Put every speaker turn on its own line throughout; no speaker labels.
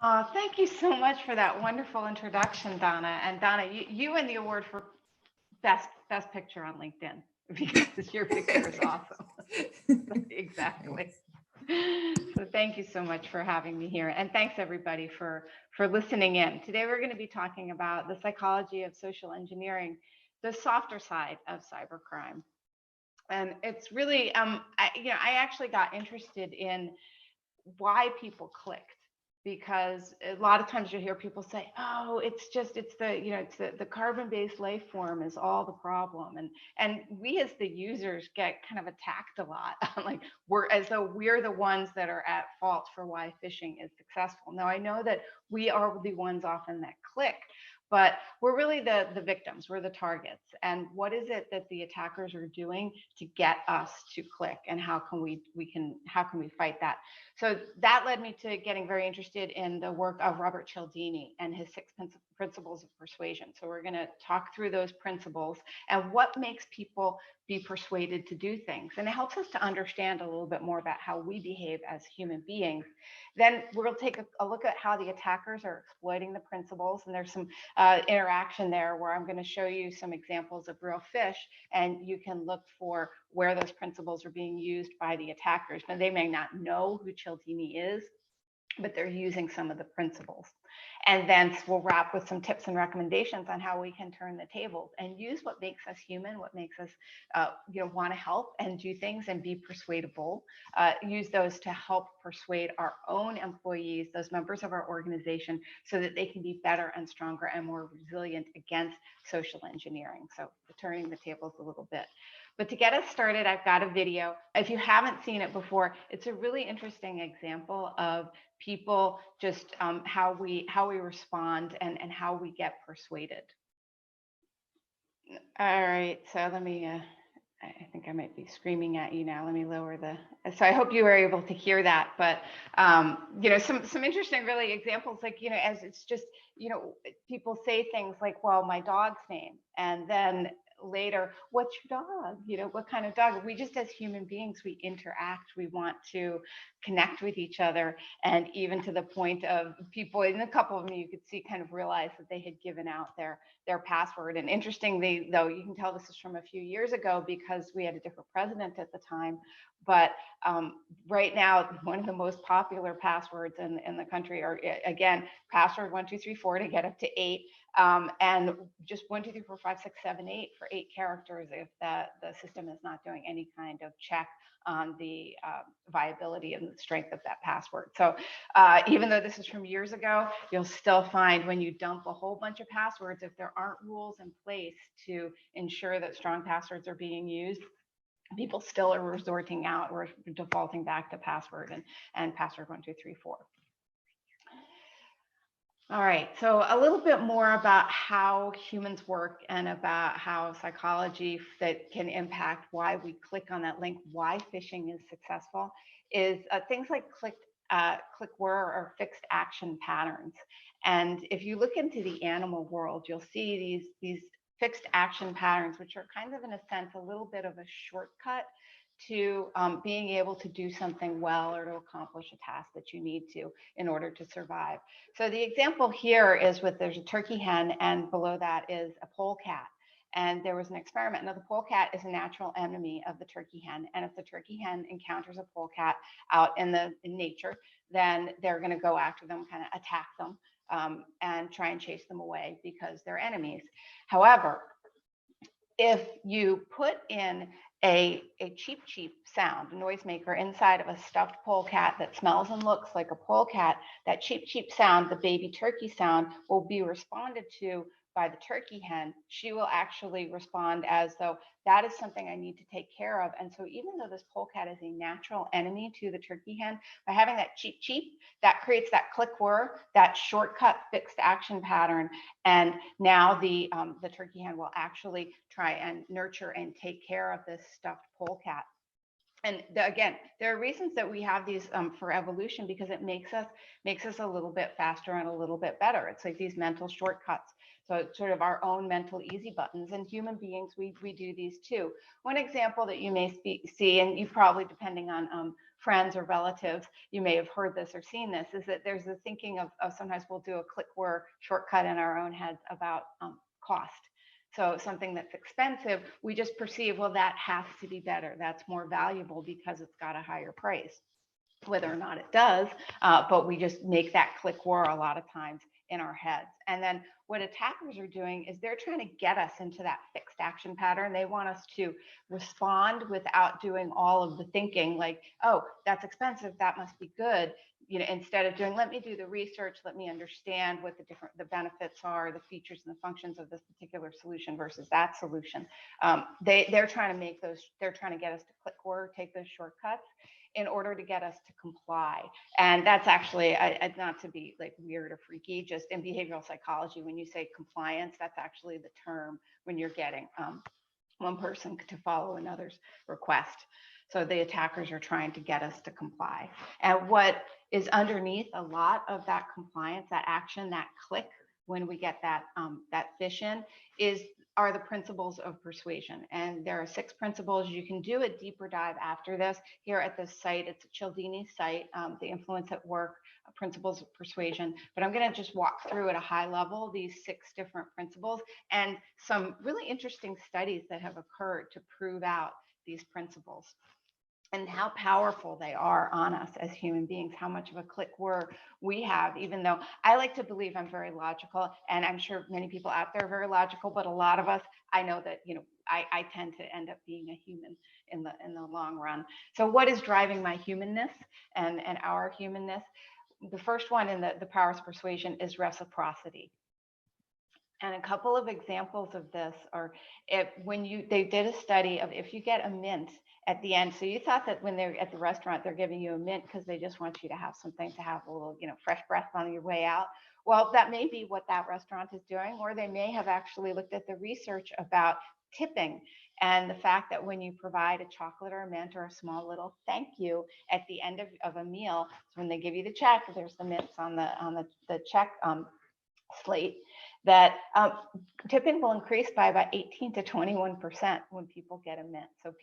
Thank you so much for that wonderful introduction, Donna. And Donna, you win the award for best picture on LinkedIn because your picture is awesome. Exactly. So thank you so much for having me here, and thanks everybody for listening in. Today we're going to be talking about the psychology of social engineering, the softer side of cybercrime. And it's really I actually got interested in why people clicked, because a lot of times you'll hear people say, oh, it's the carbon-based life form is all the problem, and we as the users get kind of attacked a lot like we're as though we're the ones that are at fault for why phishing is successful. Now I know that we are the ones often that click, but we're really the victims, we're the targets. And what is it that the attackers are doing to get us to click, and how can we fight that? So that led me to getting very interested in the work of Robert Cialdini and his 6 principles of persuasion. So we're going to talk through those principles and what makes people be persuaded to do things. And it helps us to understand a little bit more about how we behave as human beings. Then we'll take a look at how the attackers are exploiting the principles. And there's some interaction there where I'm going to show you some examples of real fish, and you can look for where those principles are being used by the attackers. Now, they may not know who Cialdini is, but they're using some of the principles. And then we'll wrap with some tips and recommendations on how we can turn the tables and use what makes us human, what makes us want to help and do things and be persuadable. Use those to help persuade our own employees, those members of our organization, so that they can be better and stronger and more resilient against social engineering. So turning the tables a little bit. But to get us started, I've got a video. If you haven't seen it before, it's a really interesting example of people just how we respond and how we get persuaded. All right, so let me, I think I might be screaming at you now. Let me lower the, so I hope you were able to hear that. But, some interesting really examples, like, as it's just, people say things like, well, my dog's name, and then later, what's your dog? What kind of dog? We just, as human beings, we interact, we want to connect with each other. And even to the point of people, in a couple of them, you could see kind of realize that they had given out their password. And interestingly, though, you can tell this is from a few years ago because we had a different president at the time. But right now, one of the most popular passwords in the country are, again, password 1234 to get up to 8. And just 1, 2, 3, 4, 5, 6, 7, 8 for 8 characters if the system is not doing any kind of check on the viability and the strength of that password. So even though this is from years ago, you'll still find when you dump a whole bunch of passwords, if there aren't rules in place to ensure that strong passwords are being used, people still are resorting out or defaulting back to password and password 1234. All right, so a little bit more about how humans work and about how psychology that can impact why we click on that link, why phishing is successful, is things like click word or fixed action patterns. And if you look into the animal world, you'll see these fixed action patterns, which are kind of, in a sense, a little bit of a shortcut to being able to do something well or to accomplish a task that you need to in order to survive. So the example here is there's a turkey hen, and below that is a polecat. And there was an experiment. Now, the polecat is a natural enemy of the turkey hen. And if the turkey hen encounters a polecat out in nature, then they're going to go after them, kind of attack them, and try and chase them away because they're enemies. However, if you put in a cheep sound, a noisemaker, inside of a stuffed polecat that smells and looks like a polecat, that cheep sound, the baby turkey sound, will be responded to by the turkey hen. She will actually respond as though that is something I need to take care of. And so even though this polecat is a natural enemy to the turkey hen, by having that cheep, that creates that click whir, that shortcut fixed action pattern. And now the turkey hen will actually try and nurture and take care of this stuffed polecat. And again, there are reasons that we have these for evolution, because it makes us a little bit faster and a little bit better. It's like these mental shortcuts. So it's sort of our own mental easy buttons, and human beings, we do these too. One example that you may see, and you probably, depending on friends or relatives, you may have heard this or seen this, is that there's the thinking of sometimes we'll do a click word shortcut in our own heads about cost. So something that's expensive, we just perceive, well, that has to be better. That's more valuable because it's got a higher price, whether or not it does, but we just make that click war a lot of times in our heads. And then what attackers are doing is they're trying to get us into that fixed action pattern. They want us to respond without doing all of the thinking, like, oh, that's expensive, that must be good. You know, instead of doing, let me do the research, let me understand what the benefits are, the features and the functions of this particular solution versus that solution. They're trying to make those, they're trying to get us to click or take those shortcuts in order to get us to comply. And that's actually, not to be like weird or freaky, just in behavioral psychology, when you say compliance, that's actually the term when you're getting one person to follow another's request. So the attackers are trying to get us to comply. And what is underneath a lot of that compliance, that action, that click, when we get that that fish in, are the principles of persuasion. And there are 6 principles. You can do a deeper dive after this here at this site. It's Cialdini's site, the Influence at Work, Principles of Persuasion. But I'm going to just walk through at a high level these 6 different principles and some really interesting studies that have occurred to prove out these principles and how powerful they are on us as human beings, how much of a click we have, even though I like to believe I'm very logical, and I'm sure many people out there are very logical, but a lot of us, I know that, you know, I tend to end up being a human in the long run. So what is driving my humanness and our humanness? The first one in the powers of persuasion is reciprocity. And a couple of examples of this are they did a study of if you get a mint at the end. So you thought that when they're at the restaurant, they're giving you a mint because they just want you to have something to have a little, you know, fresh breath on your way out. Well, that may be what that restaurant is doing, or they may have actually looked at the research about tipping and the fact that when you provide a chocolate or a mint or a small little thank you at the end of a meal, so when they give you the check, there's the mints on the check slate, that tipping will increase by about 18 to 21% when people get a mint. So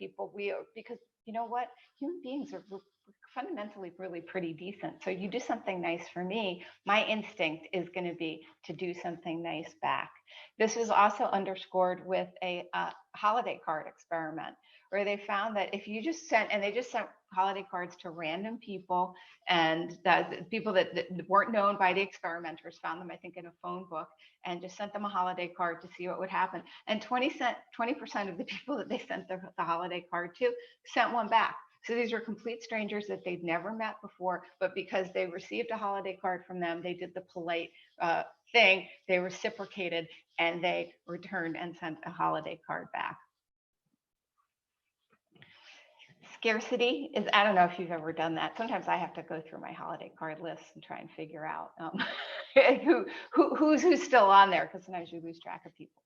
because you know what, human beings are fundamentally really pretty decent. So you do something nice for me, my instinct is going to be to do something nice back. This was also underscored with a holiday card experiment, where they found that if you just sent holiday cards to random people, and that people that weren't known by the experimenters, found them, I think, in a phone book, and just sent them a holiday card to see what would happen. And 20% of the people that they sent the holiday card to sent one back. So these were complete strangers that they'd never met before, but because they received a holiday card from them, they did the polite thing, they reciprocated, and they returned and sent a holiday card back. Scarcity is, I don't know if you've ever done that. Sometimes I have to go through my holiday card list and try and figure out who's still on there, because sometimes you lose track of people.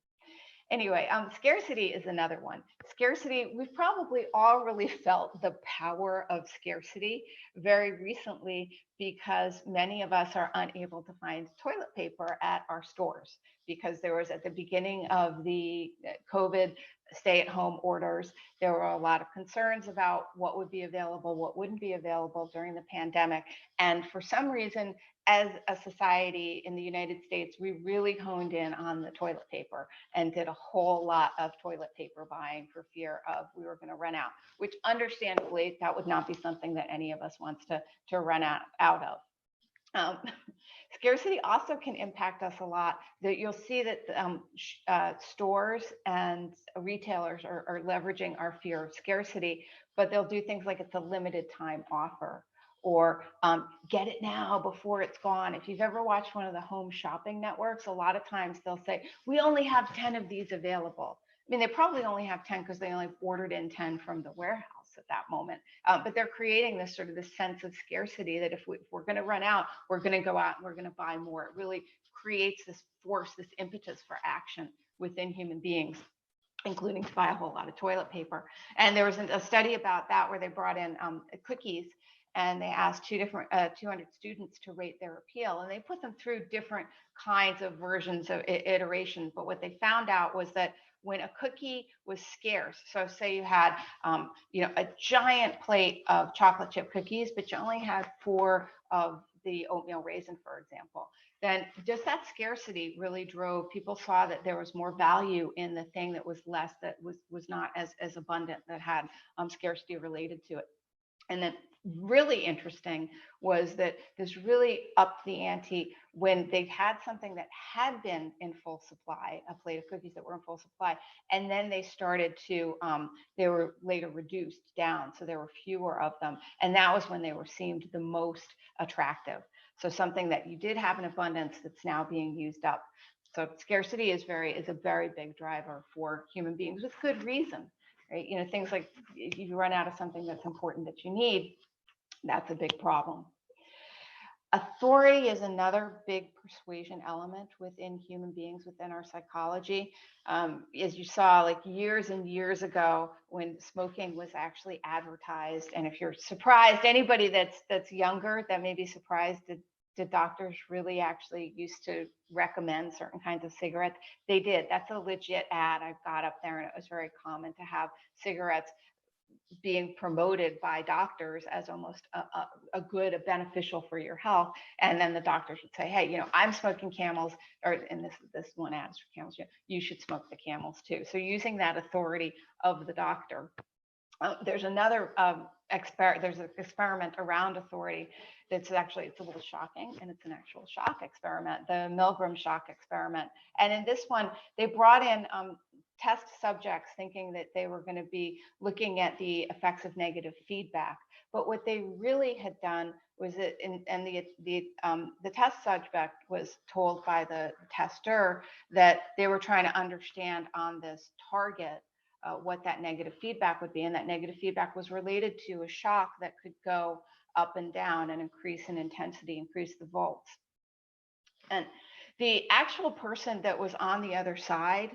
Anyway, scarcity is another one. Scarcity, we've probably all really felt the power of scarcity very recently, because many of us are unable to find toilet paper at our stores, because there was, at the beginning of the COVID stay-at-home orders, there were a lot of concerns about what would be available, what wouldn't be available during the pandemic. And for some reason, as a society in the United States, we really honed in on the toilet paper and did a whole lot of toilet paper buying for fear of we were going to run out, which understandably, that would not be something that any of us wants to run out of. Scarcity also can impact us a lot. That you'll see that stores and retailers are leveraging our fear of scarcity, but they'll do things like it's a limited time offer, or get it now before it's gone. If you've ever watched one of the home shopping networks, a lot of times they'll say, we only have 10 of these available. I mean, they probably only have 10 because they only ordered in 10 from the warehouse at that moment. But they're creating this sort of this sense of scarcity that if we're going to run out, we're going to go out and we're going to buy more. It really creates this force, this impetus for action within human beings, including to buy a whole lot of toilet paper. And there was a study about that where they brought in cookies, and they asked 200 students to rate their appeal, and they put them through different kinds of versions of iterations. But what they found out was that when a cookie was scarce, so say you had, a giant plate of chocolate chip cookies, but you only had 4 of the oatmeal raisin, for example, then just that scarcity really drove, people saw that there was more value in the thing that was less, that was not as abundant, that had scarcity related to it. And then really interesting was that this really upped the ante when they had something that had been in full supply, a plate of cookies that were in full supply, and then they started to, they were later reduced down, so there were fewer of them, and that was when they were seemed the most attractive. So something that you did have in abundance that's now being used up. So scarcity is a very big driver for human beings, with good reason. Right? Things like if you run out of something that's important that you need, that's a big problem. Authority is another big persuasion element within human beings, within our psychology. As you saw, like years and years ago, when smoking was actually advertised, and if you're surprised, anybody that's younger that may be surprised, did doctors really actually used to recommend certain kinds of cigarettes? They did. That's a legit ad I've got up there, and it was very common to have cigarettes being promoted by doctors as almost a good, a beneficial for your health. And then the doctors would say, hey, I'm smoking Camels, and this one adds for Camels, you should smoke the Camels too. So using that authority of the doctor. There's another there's an experiment around authority that's actually, it's a little shocking, and it's an actual shock experiment, the Milgram shock experiment. And in this one, they brought in test subjects thinking that they were going to be looking at the effects of negative feedback. But what they really had done was that, the test subject was told by the tester that they were trying to understand on this target what that negative feedback would be. And that negative feedback was related to a shock that could go up and down and increase in intensity, increase the volts. And the actual person that was on the other side,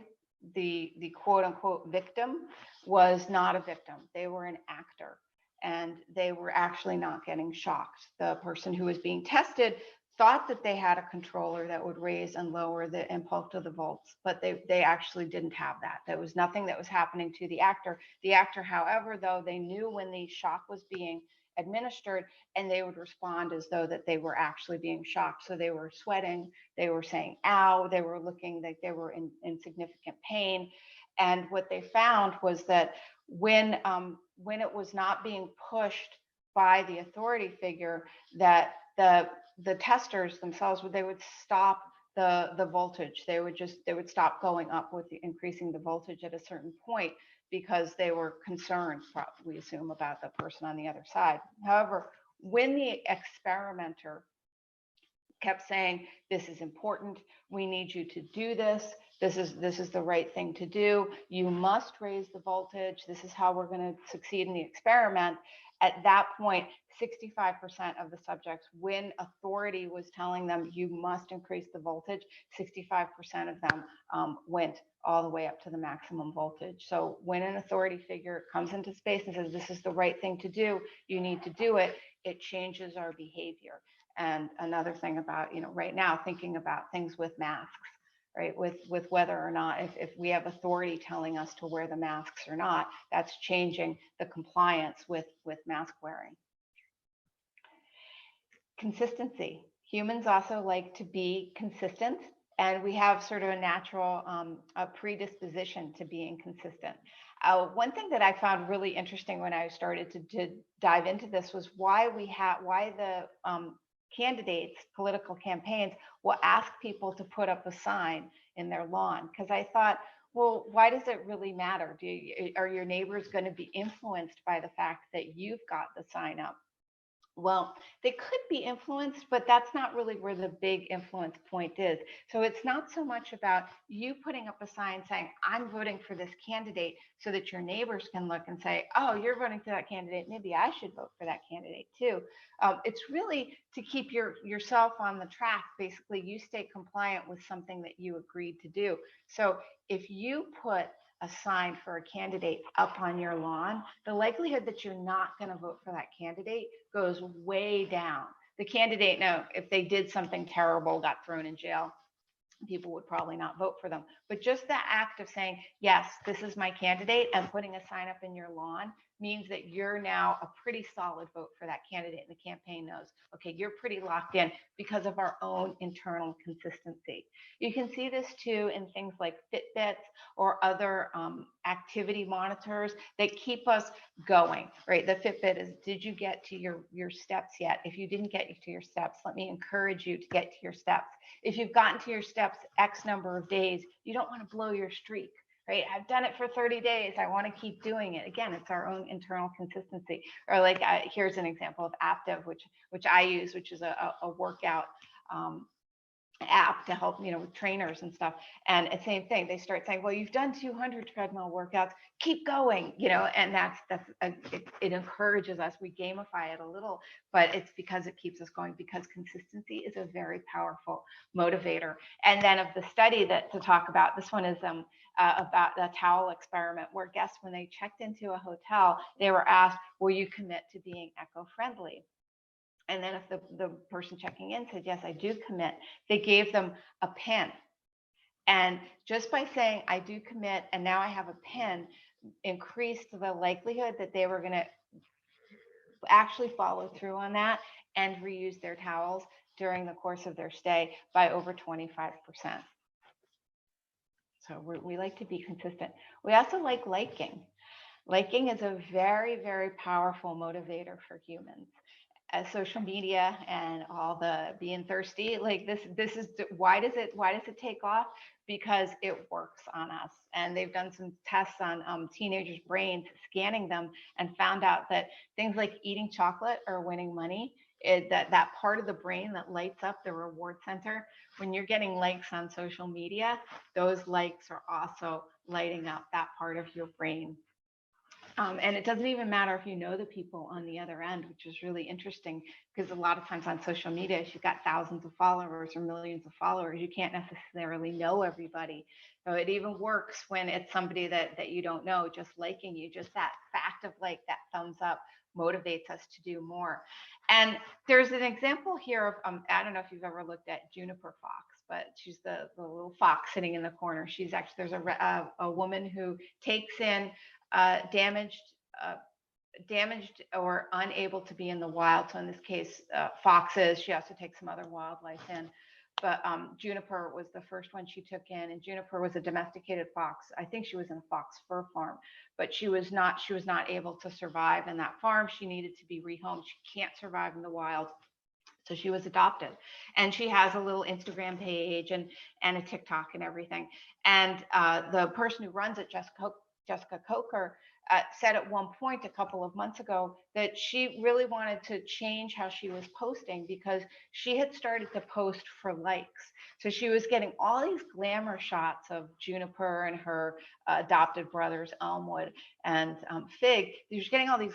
the quote unquote victim, was not a victim. They were an actor, and they were actually not getting shocked. The person who was being tested thought that they had a controller that would raise and lower the impulse to the volts, but they actually didn't have that. There was nothing that was happening to the actor. The actor, however, though, they knew when the shock was being administered, and they would respond as though that they were actually being shocked. So they were sweating, they were saying ow, they were looking like they were in significant pain. And what they found was that when it was not being pushed by the authority figure, that the testers themselves, they would stop the voltage. They would stop going up with increasing the voltage at a certain point, because they were concerned, we assume, about the person on the other side. However, when the experimenter kept saying, this is important, we need you to do this, this is the right thing to do, you must raise the voltage, this is how we're going to succeed in the experiment, at that point, 65% of the subjects, when authority was telling them you must increase the voltage, 65% of them went all the way up to the maximum voltage. So when an authority figure comes into space and says, this is the right thing to do, you need to do it, it changes our behavior. And another thing about, right now, thinking about things with masks, right? With whether or not, if we have authority telling us to wear the masks or not, that's changing the compliance with mask wearing. Consistency. Humans also like to be consistent, and we have sort of a natural a predisposition to being consistent. One thing that I found really interesting when I started to dive into this was why the candidates, political campaigns, will ask people to put up a sign in their lawn. Because I thought, well, why does it really matter? Are your neighbors going to be influenced by the fact that you've got the sign up? Well, they could be influenced, but that's not really where the big influence point is. So it's not so much about you putting up a sign saying, I'm voting for this candidate, so that your neighbors can look and say, oh, you're voting for that candidate, maybe I should vote for that candidate too. It's really to keep yourself on the track. Basically, you stay compliant with something that you agreed to do. So if you put a sign for a candidate up on your lawn, the likelihood that you're not going to vote for that candidate goes way down. The candidate, no, if they did something terrible, got thrown in jail, people would probably not vote for them. But just the act of saying, yes, this is my candidate, and putting a sign up in your lawn means that you're now a pretty solid vote for that candidate. And the campaign knows, okay, you're pretty locked in because of our own internal consistency. You can see this too in things like Fitbits or other activity monitors that keep us going, right? The Fitbit is, did you get to your steps yet? If you didn't get to your steps, let me encourage you to get to your steps. If you've gotten to your steps X number of days, you don't want to blow your streak, right? I've done it for 30 days. I want to keep doing it. Again, it's our own internal consistency. Or like, here's an example of Aptiv, which I use, which is a workout app to help, with trainers and stuff. And the same thing, they start saying, well, you've done 200 treadmill workouts, keep going, and it encourages us. We gamify it a little, but it's because it keeps us going, because consistency is a very powerful motivator. And then of the study that to talk about, this one is about the towel experiment, where guests, when they checked into a hotel, they were asked, will you commit to being eco-friendly? And then if the person checking in said, yes, I do commit, they gave them a pin. And just by saying, I do commit, and now I have a pin, increased the likelihood that they were going to actually follow through on that and reuse their towels during the course of their stay by over 25%. So we like to be consistent. We also like liking. Liking is a very, very powerful motivator for humans. As social media and all the being thirsty, like this is why does it take off? Because it works on us. And they've done some tests on teenagers' brains, scanning them, and found out that things like eating chocolate or winning money, that part of the brain that lights up the reward center, when you're getting likes on social media, those likes are also lighting up that part of your brain. And it doesn't even matter if you know the people on the other end, which is really interesting, because a lot of times on social media, if you've got thousands of followers or millions of followers, you can't necessarily know everybody. So it even works when it's somebody that you don't know, just liking you. Just that fact of like that thumbs up motivates us to do more. And there's an example here of, I don't know if you've ever looked at Juniper Fox, but she's the little fox sitting in the corner. She's actually, there's a woman who takes in damaged or unable to be in the wild. So in this case, foxes. She also takes some other wildlife in. But Juniper was the first one she took in, and Juniper was a domesticated fox. I think she was in a fox fur farm, but she was not able to survive in that farm. She needed to be rehomed. She can't survive in the wild. So she was adopted, and she has a little Instagram page and a TikTok and everything. And the person who runs it, Jessica Coker, said at one point a couple of months ago that she really wanted to change how she was posting, because she had started to post for likes. So she was getting all these glamour shots of Juniper and her adopted brothers, Elmwood and Fig. She was getting all these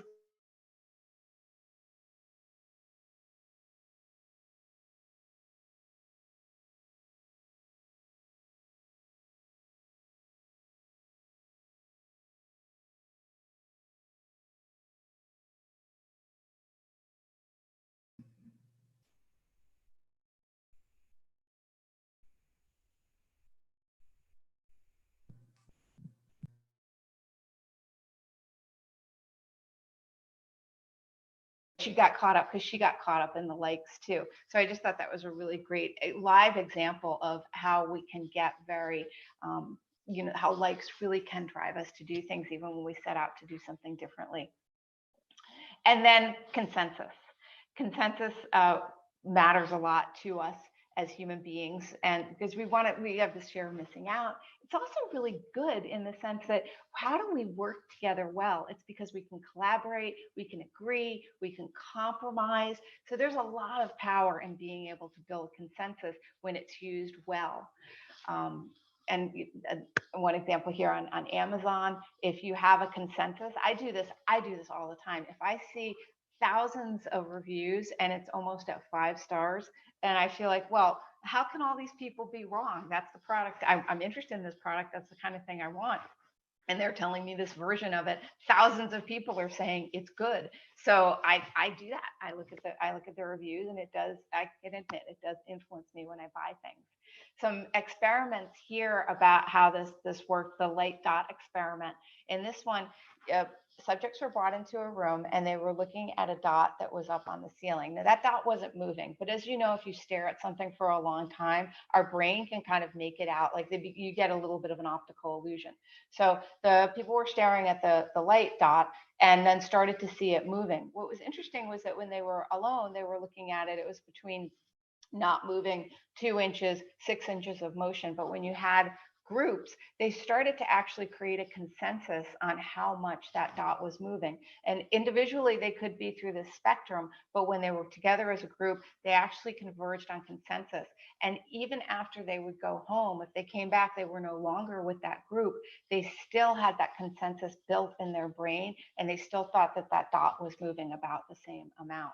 she got caught up in the likes too. So I just thought that was a really great live example of how we can get very, how likes really can drive us to do things even when we set out to do something differently. And then consensus. Consensus matters a lot to us as human beings, and because we have this fear of missing out. It's also really good in the sense that how do we work together well? It's because we can collaborate, we can agree, we can compromise. So there's a lot of power in being able to build consensus when it's used well. And one example here on Amazon, if you have a consensus, I do this all the time. If I see thousands of reviews and it's almost at 5 stars, and I feel like, well, how can all these people be wrong? That's the product. I'm interested in this product. That's the kind of thing I want. and they're telling me this version of it. Thousands of people are saying it's good. So I do that. I look at the reviews, and it does, I can admit, it does influence me when I buy things. Some experiments here about how this worked, the light dot experiment. In this one, subjects were brought into a room, and they were looking at a dot that was up on the ceiling. Now, that dot wasn't moving, but as you know, if you stare at something for a long time, our brain can kind of make it out, like you get a little bit of an optical illusion. So the people were staring at the light dot and then started to see it moving. What was interesting was that when they were alone, they were looking at it, it was between not moving 2 inches, 6 inches of motion. But when you had groups, they started to actually create a consensus on how much that dot was moving. And individually, they could be through the spectrum, but when they were together as a group, they actually converged on consensus. And even after they would go home, if they came back, they were no longer with that group, they still had that consensus built in their brain, and they still thought that that dot was moving about the same amount.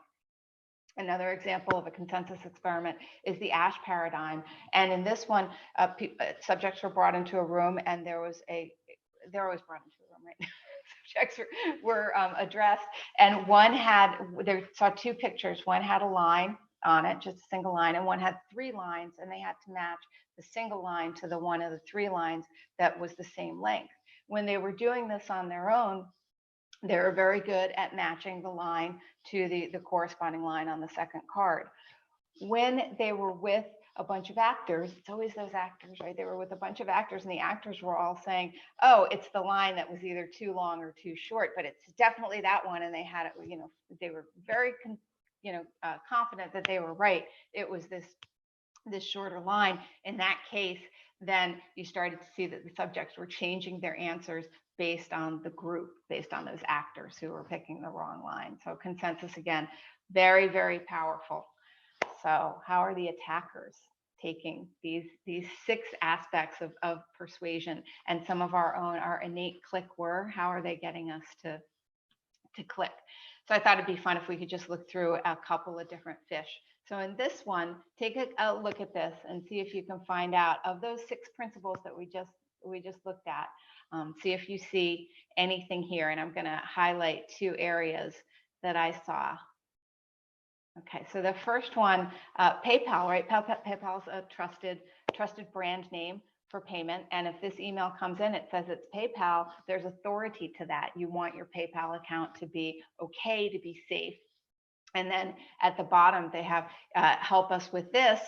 Another example of a consensus experiment is the ASH paradigm. And in this one, subjects were brought into a room, and they're always brought into a room, right? Subjects were addressed, and they saw 2 pictures. One had a line on it, just a single line, and one had 3 lines, and they had to match the single line to the one of the 3 lines that was the same length. When they were doing this on their own, they were very good at matching the line to the corresponding line on the second card. When they were with a bunch of actors, it's always those actors, right? They were with a bunch of actors, and the actors were all saying, oh, it's the line that was either too long or too short, but it's definitely that one. And they had it, they were very, confident that they were right. It was this shorter line. In that case, then you started to see that the subjects were changing their answers based on the group, based on those actors who were picking the wrong line. So consensus, again, very, very powerful. So how are the attackers taking these 6 aspects of persuasion and some of our innate click were? How are they getting us to click? So I thought it'd be fun if we could just look through a couple of different fish. So in this one, take a look at this and see if you can find out, of those 6 principles that we just looked at, see if you see anything here. And I'm going to highlight 2 areas that I saw. Okay, so the first one, PayPal, right? PayPal is a trusted brand name for payment. And if this email comes in, it says it's PayPal, there's authority to that. You want your PayPal account to be okay, to be safe. And then at the bottom, they have help us with this,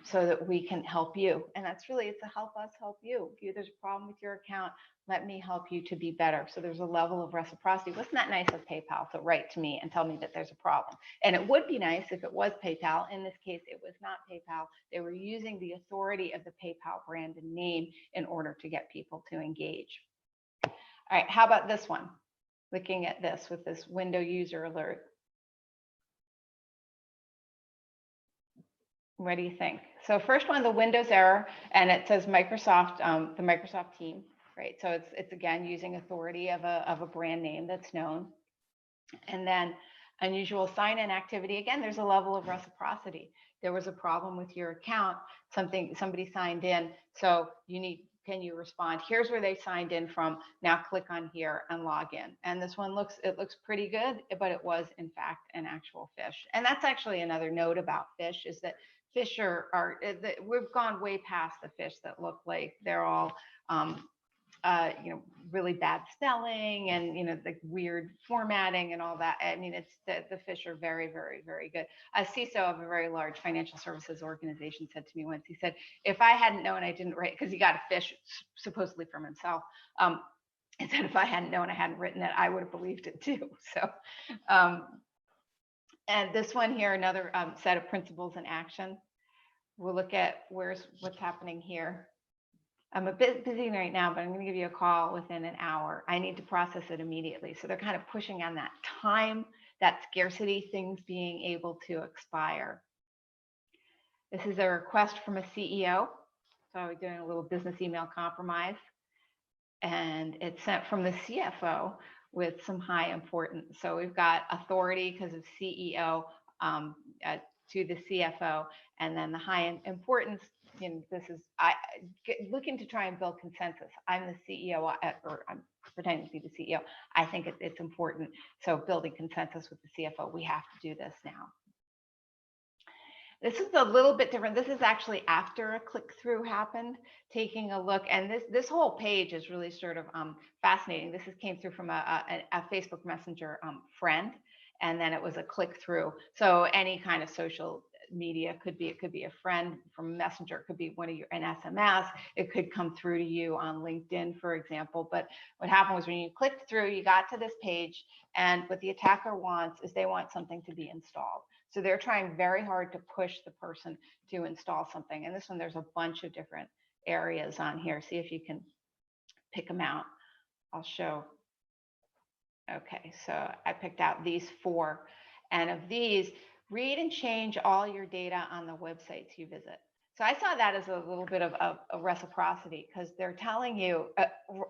so that we can help you. And that's really, it's a help us help you. If there's a problem with your account, let me help you to be better. So there's a level of reciprocity. Wasn't that nice of PayPal to write to me and tell me that there's a problem? And it would be nice if it was PayPal. In this case, it was not PayPal. They were using the authority of the PayPal brand and name in order to get people to engage. All right, how about this one? Looking at this with this window user alert. What do you think? So first one, the Windows error, and it says Microsoft, the Microsoft team, right? So it's again using authority of a brand name that's known. And then unusual sign-in activity. Again, there's a level of reciprocity. There was a problem with your account, somebody signed in, so can you respond? Here's where they signed in from. Now click on here and log in. And this one looks pretty good, but it was in fact an actual fish. And that's actually another note about fish, is that fish we've gone way past the fish that look like they're all really bad spelling and like weird formatting and all that. I mean, it's the fish are very, very, very good. A CISO of a very large financial services organization said to me once, he said, if I hadn't known I didn't write, because he got a fish supposedly from himself, he said, if I hadn't known I hadn't written it, I would have believed it too. So and this one here, another set of principles in action. We'll look at what's happening here. I'm a bit busy right now, but I'm going to give you a call within an hour. I need to process it immediately. So they're kind of pushing on that time, that scarcity, things being able to expire. This is a request from a CEO. So I was doing a little business email compromise, and it's sent from the CFO with some high importance. So we've got authority because of CEO, to the CFO, and then the high importance. This is looking to try and build consensus. I'm the CEO, or I'm pretending to be the CEO. I think it's important. So building consensus with the CFO, we have to do this now. This is a little bit different. This is actually after a click-through happened, taking a look. And this whole page is really sort of fascinating. This came through from a Facebook Messenger friend, and then it was a click-through. So any kind of social media it could be a friend from Messenger, it could be an SMS, it could come through to you on LinkedIn, for example. But what happened was when you clicked through, you got to this page, and what the attacker wants is they want something to be installed. So they're trying very hard to push the person to install something. And this one, there's a bunch of different areas on here. See if you can pick them out. I'll show. Okay, so I picked out these 4. And of these, read and change all your data on the websites you visit. So I saw that as a little bit of a reciprocity, because they're telling you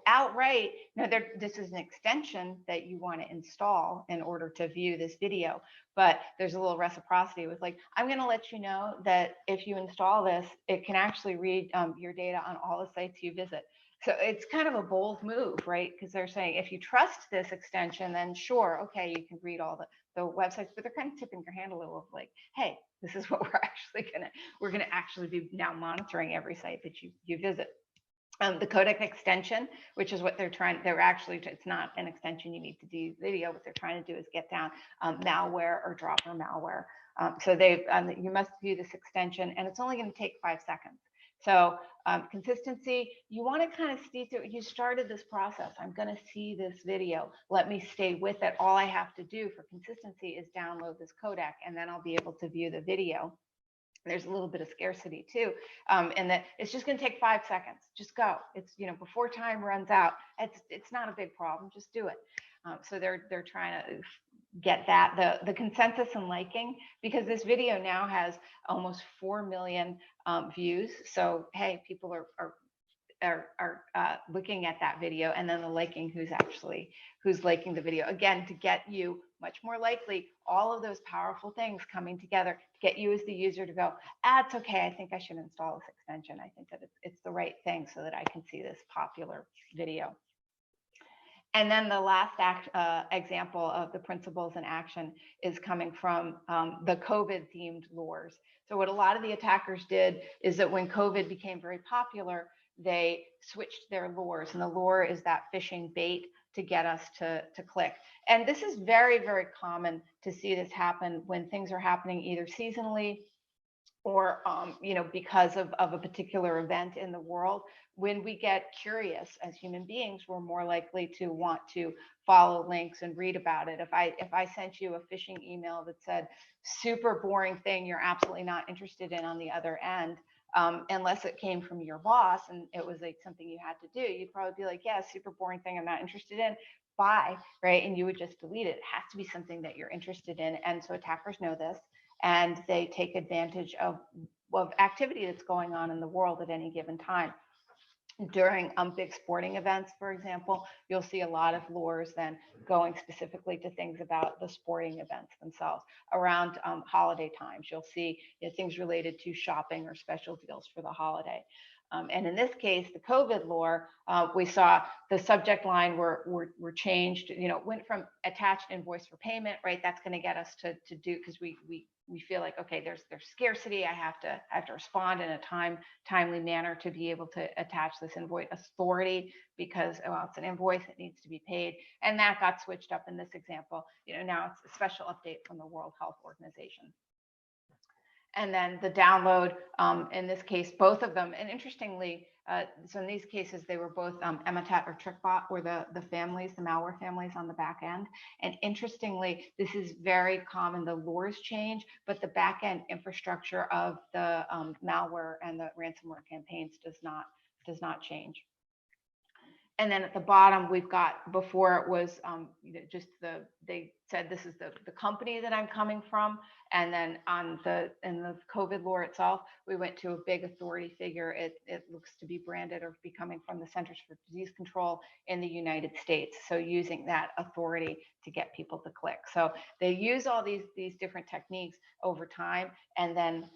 outright, no, this is an extension that you want to install in order to view this video. But there's a little reciprocity with like, I'm going to let you know that if you install this, it can actually read your data on all the sites you visit. So it's kind of a bold move, right? Because they're saying if you trust this extension, then sure, okay, you can read all the websites, but they're kind of tipping your hand a little of like, hey, this is what we're gonna actually be now monitoring every site that you visit. The codec extension, which is what it's not an extension you need to do video. What they're trying to do is get down malware or dropper malware. So you must view this extension, and it's only going to take 5 seconds. So consistency, you want to kind of see through. You started this process. I'm going to see this video. Let me stay with it. All I have to do for consistency is download this codec, and then I'll be able to view the video. There's a little bit of scarcity too, and that it's just going to take 5 seconds. Just go. It's before time runs out. It's not a big problem. Just do it. So they're trying to get that the consensus and liking, because this video now has almost 4 million views. So hey, people are looking at that video, and then the liking, who's liking the video, again, to get you much more likely, all of those powerful things coming together to get you as the user to go, it's okay, I think I should install this extension. I think that it's the right thing so that I can see this popular video. And then the last example of the principles in action is coming from the COVID themed lures. So what a lot of the attackers did is that when COVID became very popular, they switched their lures, and the lure is that phishing bait to get us to click. And this is very, very common to see this happen when things are happening either seasonally or because of a particular event in the world. When we get curious as human beings, we're more likely to want to follow links and read about it. If I sent you a phishing email that said super boring thing you're absolutely not interested in on the other end, unless it came from your boss and it was like something you had to do, you'd probably be like, yeah, super boring thing I'm not interested in, bye, right? And you would just delete it. It has to be something that you're interested in. And so attackers know this, and they take advantage of activity that's going on in the world at any given time. During big sporting events, for example, you'll see a lot of lures then going specifically to things about the sporting events themselves. Around holiday times, you'll see things related to shopping or special deals for the holiday. And in this case, the COVID lure, we saw the subject line were changed. Went from attached invoice for payment, right? That's going to get us to do, because we feel like, okay, there's scarcity. I have to respond in a timely manner to be able to attach this invoice. Authority, because it's an invoice, it needs to be paid, and that got switched up in this example. Now it's a special update from the World Health Organization. And then the download, in this case, both of them. And interestingly, so in these cases, they were both Emotet or TrickBot, were the families, the malware families on the back end. And interestingly, this is very common. The lures change, but the back end infrastructure of the malware and the ransomware campaigns does not change. And then at the bottom, we've got, before it was just they said this is the company that I'm coming from. And then in the COVID lore itself, we went to a big authority figure. It looks to be branded or be coming from the Centers for Disease Control in the United States. So using that authority to get people to click. So they use all these different techniques over time, and then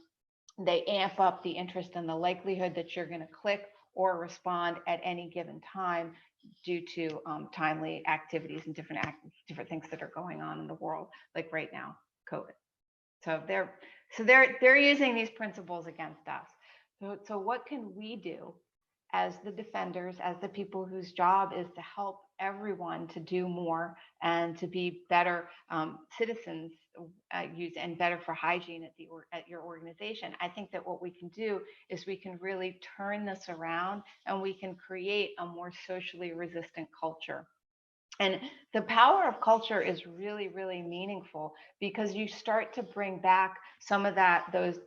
they amp up the interest and the likelihood that you're going to click or respond at any given time due to timely activities and different things that are going on in the world, like right now, COVID. So they're using these principles against us. So what can we do as the defenders, as the people whose job is to help everyone to do more and to be better citizens, and better for hygiene at your organization? I think that what we can do is we can really turn this around, and we can create a more socially resistant culture. And the power of culture is really, really meaningful, because you start to bring back some of those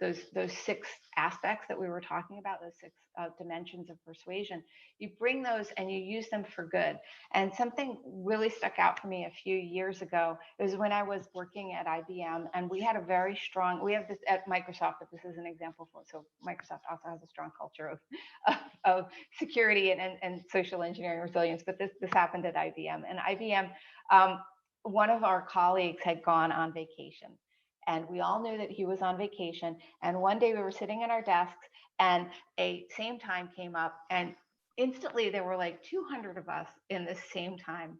6 aspects that we were talking about, those 6 dimensions of persuasion. You bring those and you use them for good. And something really stuck out for me a few years ago. It was when I was working at IBM, and we had we have this at Microsoft, but this is an example for it. So Microsoft also has a strong culture of security and social engineering resilience, but this happened at IBM. And IBM, one of our colleagues had gone on vacation, and we all knew that he was on vacation. And one day we were sitting at our desks, and a same time came up, and instantly there were like 200 of us in this same time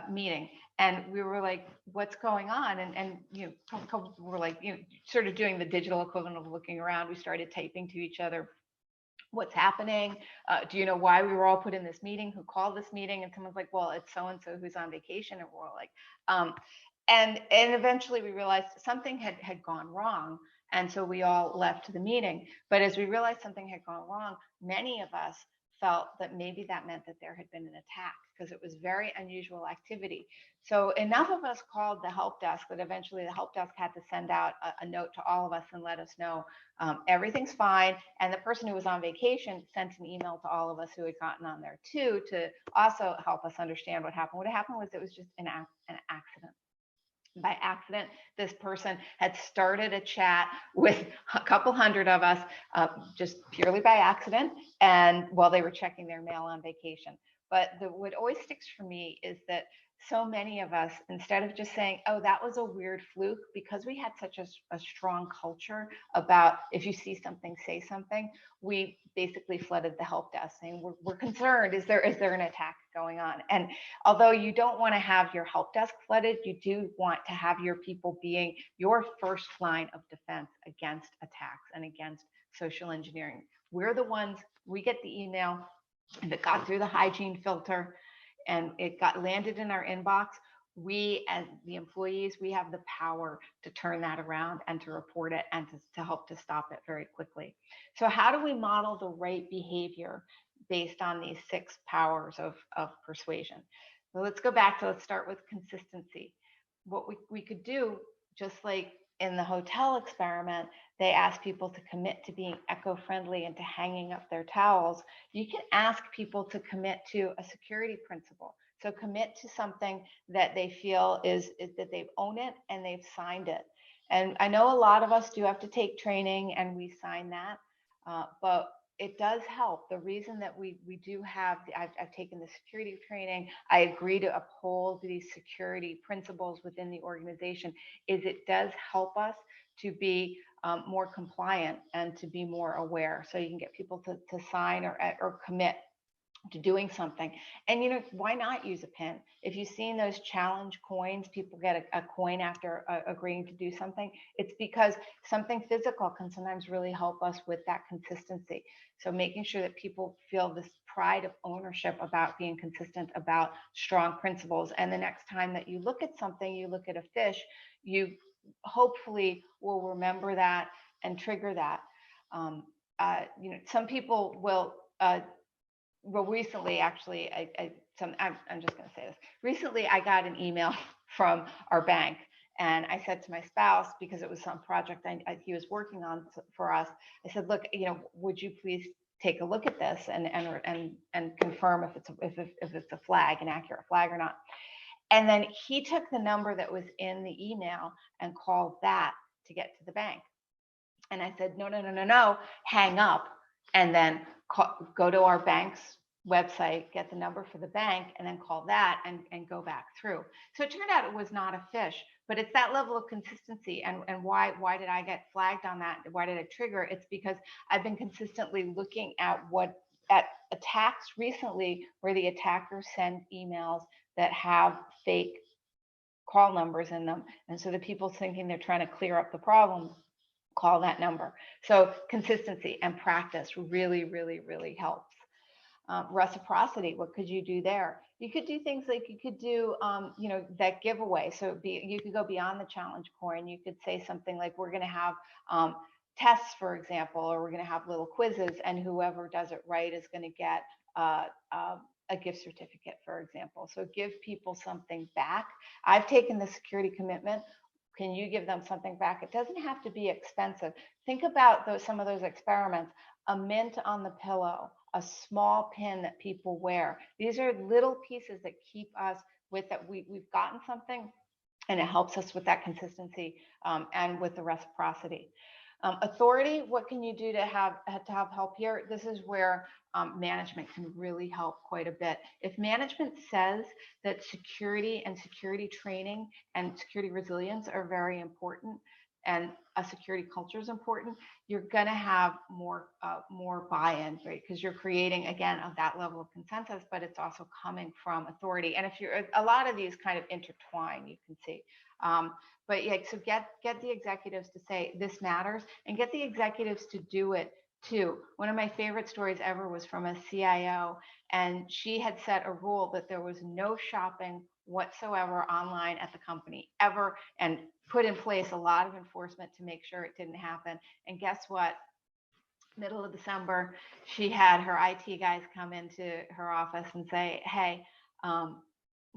meeting. And we were like, what's going on? And a couple were like, sort of doing the digital equivalent of looking around. We started typing to each other, what's happening? Do you know why we were all put in this meeting? Who called this meeting? And someone's like, well, it's so-and-so who's on vacation. And we're all like, and eventually we realized something had gone wrong. And so we all left the meeting. But as we realized something had gone wrong, many of us felt that maybe that meant that there had been an attack, because it was very unusual activity. So enough of us called the help desk that eventually the help desk had to send out a note to all of us and let us know everything's fine. And the person who was on vacation sent an email to all of us who had gotten on there too, to also help us understand what happened. What happened was it was just an accident. By accident, this person had started a chat with a couple hundred of us, just purely by accident, and while they were checking their mail on vacation. But what always sticks for me is that so many of us, instead of just saying, oh, that was a weird fluke, because we had such a strong culture about, if you see something, say something, we basically flooded the help desk saying, we're concerned. Is there an attack going on? And although you don't want to have your help desk flooded, you do want to have your people being your first line of defense against attacks and against social engineering. We're the ones, we get the email, if it got through the hygiene filter and it landed in our inbox, we as the employees, we have the power to turn that around and to report it and to help to stop it very quickly. So how do we model the right behavior based on these 6 powers of persuasion? So let's start with consistency. What we could do, just like in the hotel experiment, they ask people to commit to being eco-friendly and to hanging up their towels. You can ask people to commit to a security principle. So commit to something that they feel is that they've owned it and they've signed it. And I know a lot of us do have to take training and we sign that, but it does help. The reason that we do have, I've taken the security training, I agree to uphold these security principles within the organization, is it does help us to be more compliant and to be more aware. So you can get people to sign or commit to doing something. And why not use a pin? If you've seen those challenge coins, people get a coin after agreeing to do something. It's because something physical can sometimes really help us with that consistency. So making sure that people feel this pride of ownership about being consistent, about strong principles. And the next time that you look at something, you look at a fish, you hopefully will remember that and trigger that. Some people will, well, recently, actually, I'm just going to say this. Recently, I got an email from our bank, and I said to my spouse, because it was some project he was working on for us, I said, look, would you please take a look at this and confirm if it's a flag, an accurate flag or not. And then he took the number that was in the email and called that to get to the bank. And I said, no, hang up, and then go to our bank's website, get the number for the bank, and then call that and go back through. So it turned out it was not a phish, but it's that level of consistency. And why did I get flagged on that? Why did it trigger? It's because I've been consistently looking at attacks recently where the attackers send emails that have fake call numbers in them. And so the people thinking they're trying to clear up the problem call that number. So consistency and practice really, really, really helps. Reciprocity, what could you do there? You could do things like you could do, that giveaway. So you could go beyond the challenge coin. You could say something like, we're going to have tests, for example, or we're going to have little quizzes, and whoever does it right is going to get a gift certificate, for example. So give people something back. I've taken the security commitment. Can you give them something back? It doesn't have to be expensive. Think about some of those experiments. A mint on the pillow, a small pin that people wear. These are little pieces that keep us with that. We've gotten something, and it helps us with that consistency and with the reciprocity. Authority, what can you do to have help here? This is where management can really help quite a bit. If management says that security and security training and security resilience are very important, and a security culture is important, you're going to have more buy-in, right? Because you're creating, again, of that level of consensus, but it's also coming from authority. And if you're, a lot of these kind of intertwine, you can see. But yeah, so get the executives to say this matters, and get the executives to do it too. One of my favorite stories ever was from a CIO, and she had set a rule that there was no shopping whatsoever online at the company ever, and put in place a lot of enforcement to make sure it didn't happen. And guess what? Middle of December, she had her IT guys come into her office and say, hey,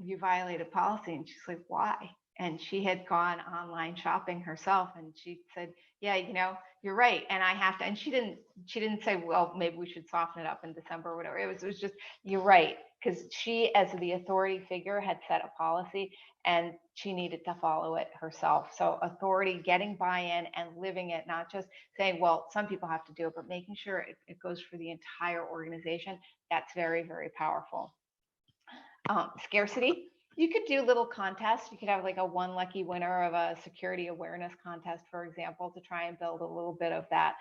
you violated policy. And she's like, why? And she had gone online shopping herself, and she said, yeah, you're right, and I have to. And she didn't say, well, maybe we should soften it up in December or whatever. It was just, you're right, because she, as the authority figure, had set a policy, and she needed to follow it herself. So authority, getting buy-in and living it, not just saying, well, some people have to do it, but making sure it goes for the entire organization. That's very, very powerful. Scarcity. You could do little contests. You could have like a one lucky winner of a security awareness contest, for example, to try and build a little bit of that,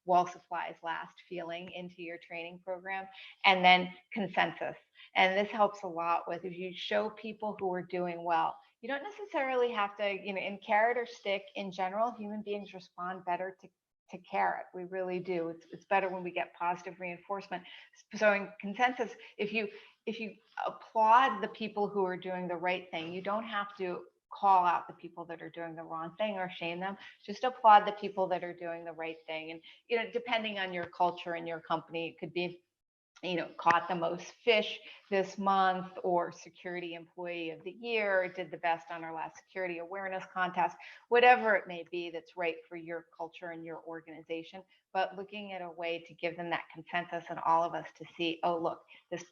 while supplies last feeling into your training program. And then consensus. And this helps a lot with, if you show people who are doing well, you don't necessarily have to, in carrot or stick, in general, human beings respond better to carrot. We really do. It's better when we get positive reinforcement. So in consensus, if you applaud the people who are doing the right thing, you don't have to call out the people that are doing the wrong thing or shame them. Just applaud the people that are doing the right thing. And depending on your culture and your company, it could be caught the most fish this month, or security employee of the year, did the best on our last security awareness contest, whatever it may be that's right for your culture and your organization. But looking at a way to give them that consensus, and all of us to see, oh, look,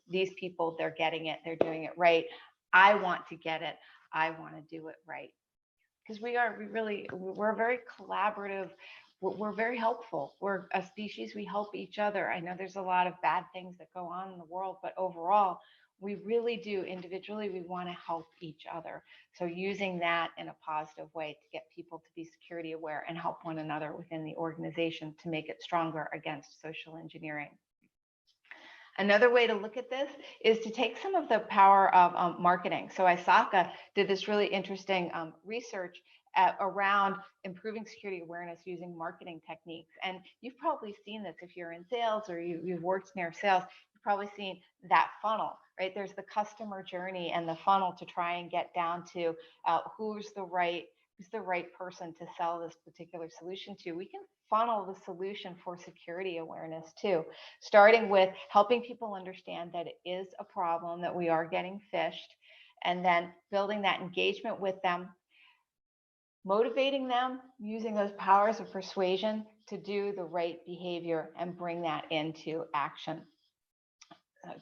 these people, they're getting it, they're doing it right. I want to get it. I want to do it right. Because we're very collaborative. We're very helpful. We're a species. We help each other. I know there's a lot of bad things that go on in the world, but overall, we really do. Individually, we want to help each other. So using that in a positive way to get people to be security aware and help one another within the organization to make it stronger against social engineering. Another way to look at this is to take some of the power of marketing. So ISACA did this really interesting research around improving security awareness using marketing techniques. And you've probably seen this if you're in sales or you've worked near sales. You've probably seen that funnel, right? There's the customer journey and the funnel to try and get down to who's the right person to sell this particular solution to. We can funnel the solution for security awareness too, starting with helping people understand that it is a problem, that we are getting phished, and then building that engagement with them, motivating them using those powers of persuasion, to do the right behavior and bring that into action.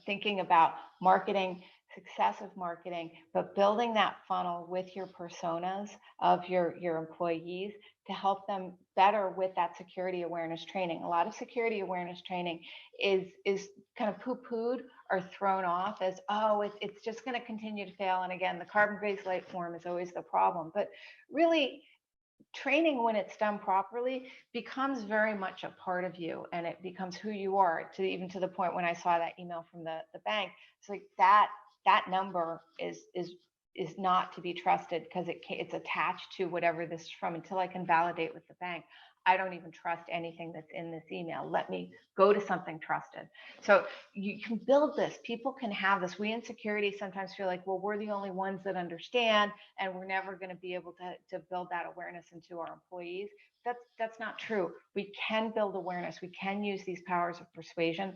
Thinking about marketing, success of marketing, but building that funnel with your personas of your employees to help them better with that security awareness training. A lot of security awareness training is kind of poo-pooed or thrown off as, oh, it's just going to continue to fail. And again, the carbon-based light form is always the problem. But really, training, when it's done properly, becomes very much a part of you, and it becomes who you are, to even to the point when I saw that email from the bank. It's like that number is not to be trusted because it's attached to whatever this is from. Until I can validate with the bank, I don't even trust anything that's in this email. Let me go to something trusted. So you can build this. People can have this. We in security sometimes feel like, well, we're the only ones that understand, and we're never going to be able to build that awareness into our employees. That's not true. We can build awareness. We can use these powers of persuasion.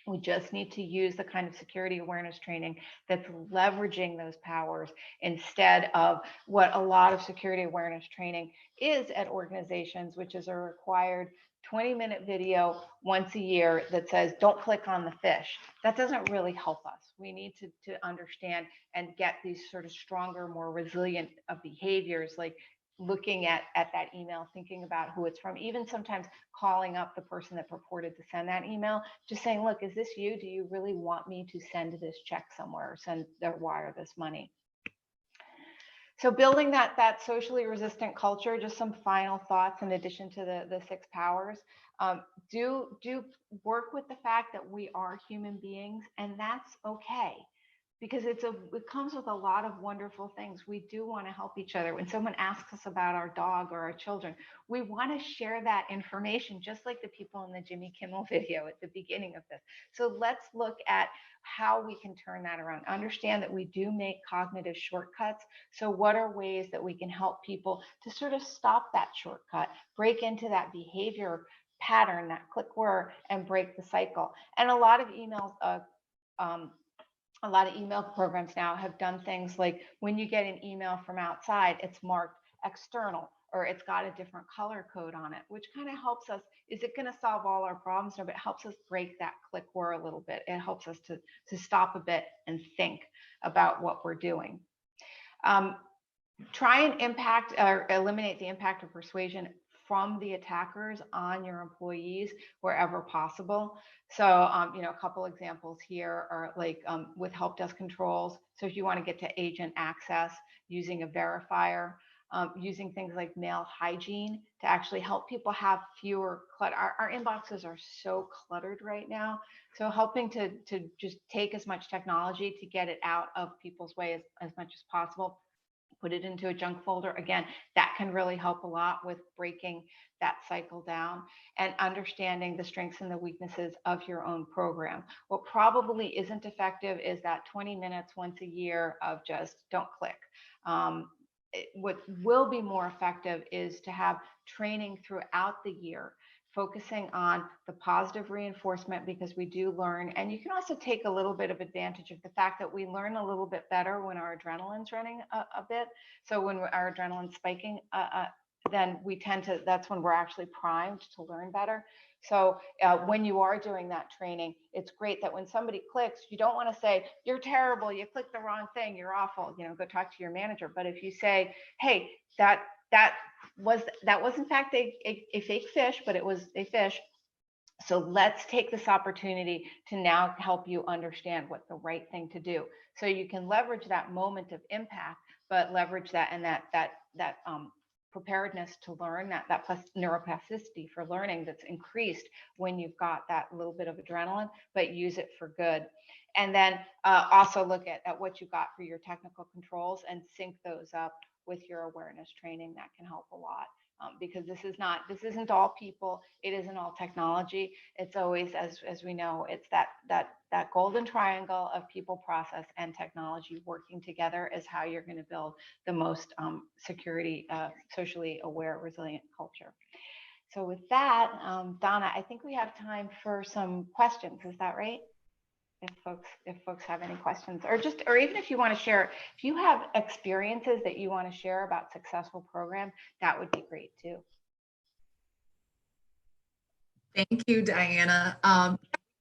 We just need to use the kind of security awareness training that's leveraging those powers instead of what a lot of security awareness training is at organizations, which is a required 20-minute video once a year that says, don't click on the fish. That doesn't really help us. We need to understand and get these sort of stronger, more resilient behaviors, like looking at that email, thinking about who it's from, even sometimes calling up the person that purported to send that email, just saying, look, is this you? Do you really want me to send this check somewhere or send or wire this money? So building that socially resistant culture, just some final thoughts in addition to the 6 powers. Do work with the fact that we are human beings, and that's okay. Because it comes with a lot of wonderful things. We do want to help each other. When someone asks us about our dog or our children, we want to share that information, just like the people in the Jimmy Kimmel video at the beginning of this. So let's look at how we can turn that around. Understand that we do make cognitive shortcuts. So what are ways that we can help people to sort of stop that shortcut, break into that behavior pattern, that click word, and break the cycle? And a lot of emails, a lot of email programs now have done things like when you get an email from outside, it's marked external, or it's got a different color code on it, which kind of helps us. Is it going to solve all our problems? No, but it helps us break that click war a little bit. It helps us to stop a bit and think about what we're doing. Try and impact or eliminate the impact of persuasion from the attackers on your employees wherever possible. So, a couple examples here are like with help desk controls. So if you want to get to agent access, using a verifier, using things like mail hygiene to actually help people have fewer clutter. Our inboxes are so cluttered right now. So helping to just take as much technology to get it out of people's way as much as possible. Put it into a junk folder. Again, that can really help a lot with breaking that cycle down and understanding the strengths and the weaknesses of your own program. What probably isn't effective is that 20 minutes once a year of just don't click. What will be more effective is to have training throughout the year, focusing on the positive reinforcement, because we do learn. And you can also take a little bit of advantage of the fact that we learn a little bit better when our adrenaline's running a bit. So when our adrenaline's spiking, then we tend to, that's when we're actually primed to learn better. So when you are doing that training, it's great that when somebody clicks, you don't want to say, you're terrible, you clicked the wrong thing, you're awful, go talk to your manager. But if you say, hey, that was in fact a fake fish, but it was a fish. So let's take this opportunity to now help you understand what the right thing to do. So you can leverage that moment of impact, but leverage that and that preparedness to learn, that plus neuroplasticity for learning that's increased when you've got that little bit of adrenaline, but use it for good. And then also look at what you got for your technical controls and sync those up with your awareness training. That can help a lot. Because this isn't all people, it isn't all technology. It's always, as we know, it's that golden triangle of people, process, and technology working together is how you're going to build the most security, socially aware, resilient culture. So with that, Donna, I think we have time for some questions. Is that right? If folks have any questions, or even if you want to share, if you have experiences that you want to share about successful programs, that would be great too.
Thank you, Diana. We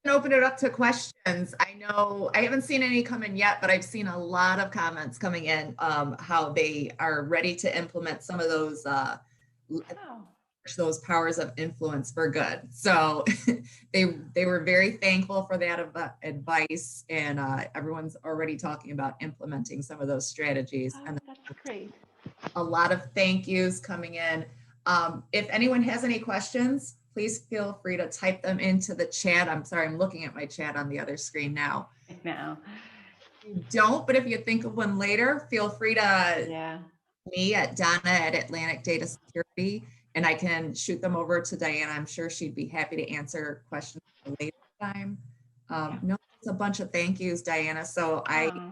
can open it up to questions. I know I haven't seen any come in yet, but I've seen a lot of comments coming in, how they are ready to implement some of those powers of influence for good. So they were very thankful for that advice, and everyone's already talking about implementing some of those strategies.
Oh,
and
that's great.
a lot of thank yous coming in. If anyone has any questions, please feel free to type them into the chat. I'm sorry, I'm looking at my chat on the other screen now.
Now.
You don't, but if you think of one later, feel free to me at Donna@Atlantic Data Security, and I can shoot them over to Diana. I'm sure she'd be happy to answer questions at a later time. No, it's a bunch of thank yous, Diana. So I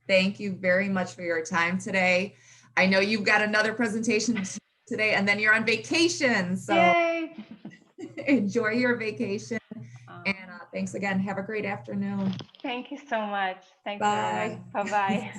thank you very much for your time today. I know you've got another presentation today, and then you're on vacation. So
yay.
Enjoy your vacation. And thanks again. Have a great afternoon.
Thank you so much. Thanks,
Bye.
everyone. Bye-bye.